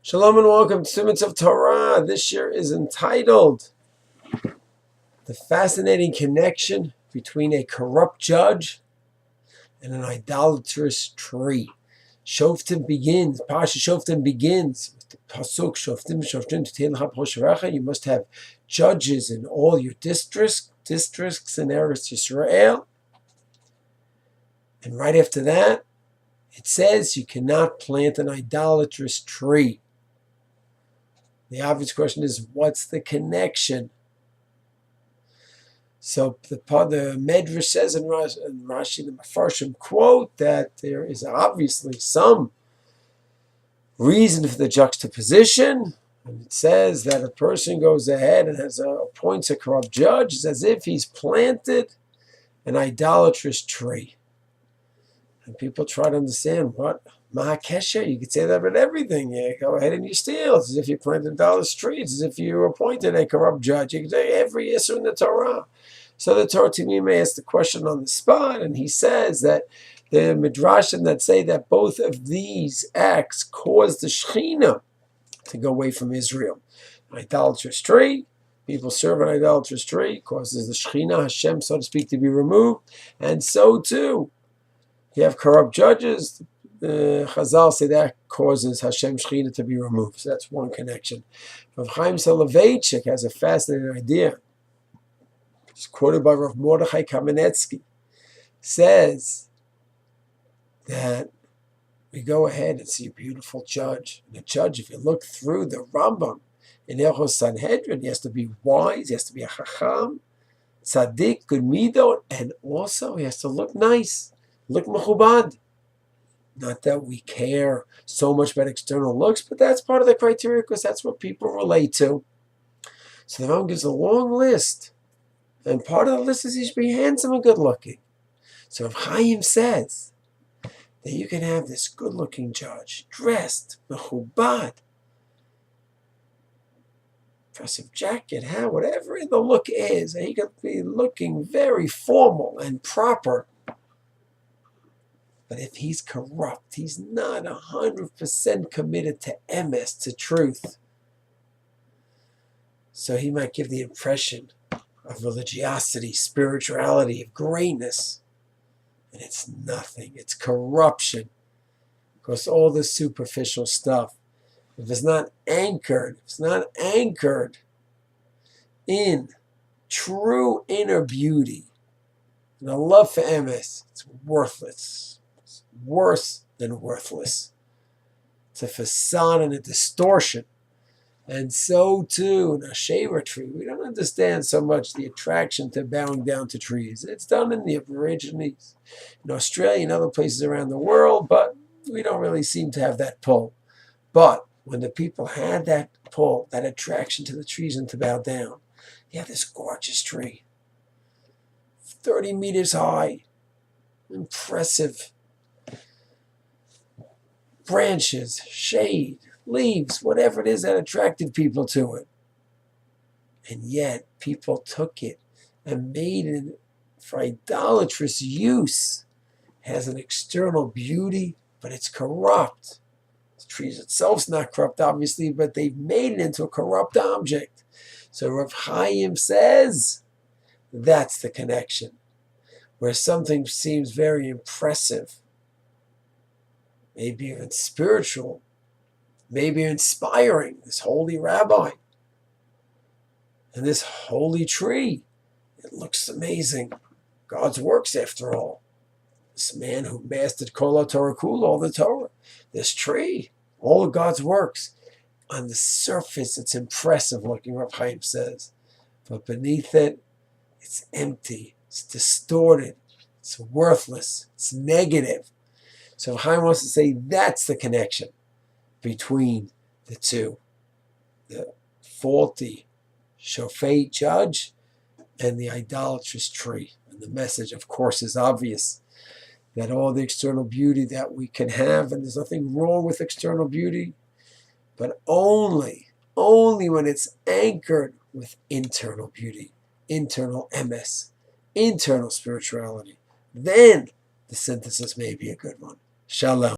Shalom and welcome to Students of Torah. This year is entitled The Fascinating Connection Between a Corrupt Judge and an Idolatrous Tree. Parsha Shoftim begins with the Pasuk Shoftim Shoftim. You must have judges in all your districts in Eretz Yisrael. And right after that, it says you cannot plant an idolatrous tree. The obvious question is, what's the connection? So the Medrash says in Rashi, the Mefarshim quote that there is obviously some reason for the juxtaposition. And it says that a person goes ahead and appoints a corrupt judge. It's as if he's planted an idolatrous tree. And people try to understand what Mahakesha, you could say that about everything. You go ahead and you steal. It's as if you planted $1 streets, as if you appointed a corrupt judge. You could say every issue in the Torah. So the Torah Timim asks the question on the spot, and he says that the Midrashim that say that both of these acts caused the Shekhinah to go away from Israel. An idolatrous tree, people serve an idolatrous tree, causes the Shekhinah, Hashem, so to speak, to be removed. And so too, you have corrupt judges. Chazal say that causes Hashem Shekhinah to be removed. So that's one connection. Rav Chaim Soloveitchik has a fascinating idea. It's quoted by Rav Mordechai Kamenetsky. Says that we go ahead and see a beautiful judge. And a judge, if you look through the Rambam in Hilchos Sanhedrin, he has to be wise, he has to be a chacham, tzaddik, good midot, and also he has to look nice, look mechubad. Not that we care so much about external looks, but that's part of the criteria because that's what people relate to. So the Rambam gives a long list. And part of the list is he should be handsome and good looking. So if Chaim says that you can have this good looking judge, dressed, mechubad, impressive jacket, hat, whatever the look is, and he could be looking very formal and proper. But if he's corrupt, he's not 100% committed to emes, to truth. So he might give the impression of religiosity, spirituality, of greatness. And it's nothing. It's corruption. Because all this superficial stuff, if it's not anchored in true inner beauty and a love for emes, it's worthless. Worse than worthless. It's a facade and a distortion. And so too in a shaver tree, we don't understand so much the attraction to bowing down to trees. It's done in the Aborigines, in Australia and other places around the world, but we don't really seem to have that pull. But when the people had that pull, that attraction to the trees and to bow down, you have this gorgeous tree, 30 meters high, impressive branches, shade, leaves, whatever it is that attracted people to it. And yet people took it and made it for idolatrous use. It has an external beauty, but it's corrupt. The tree itself is not corrupt, obviously, but they've made it into a corrupt object. So Rav Chaim says that's the connection. Where something seems very impressive, maybe even spiritual, maybe inspiring, this holy rabbi and this holy tree. It looks amazing. God's works, after all. This man who mastered Kol HaTorah Kula, all the Torah. This tree, all of God's works. On the surface, it's impressive looking, Rav Chaim says. But beneath it, it's empty. It's distorted. It's worthless. It's negative. So Chaim wants to say that's the connection between the two. The faulty shofet judge and the idolatrous tree. And the message, of course, is obvious. That all the external beauty that we can have, and there's nothing wrong with external beauty, but only when it's anchored with internal beauty, internal emes, internal spirituality. Then the synthesis may be a good one. Shalom.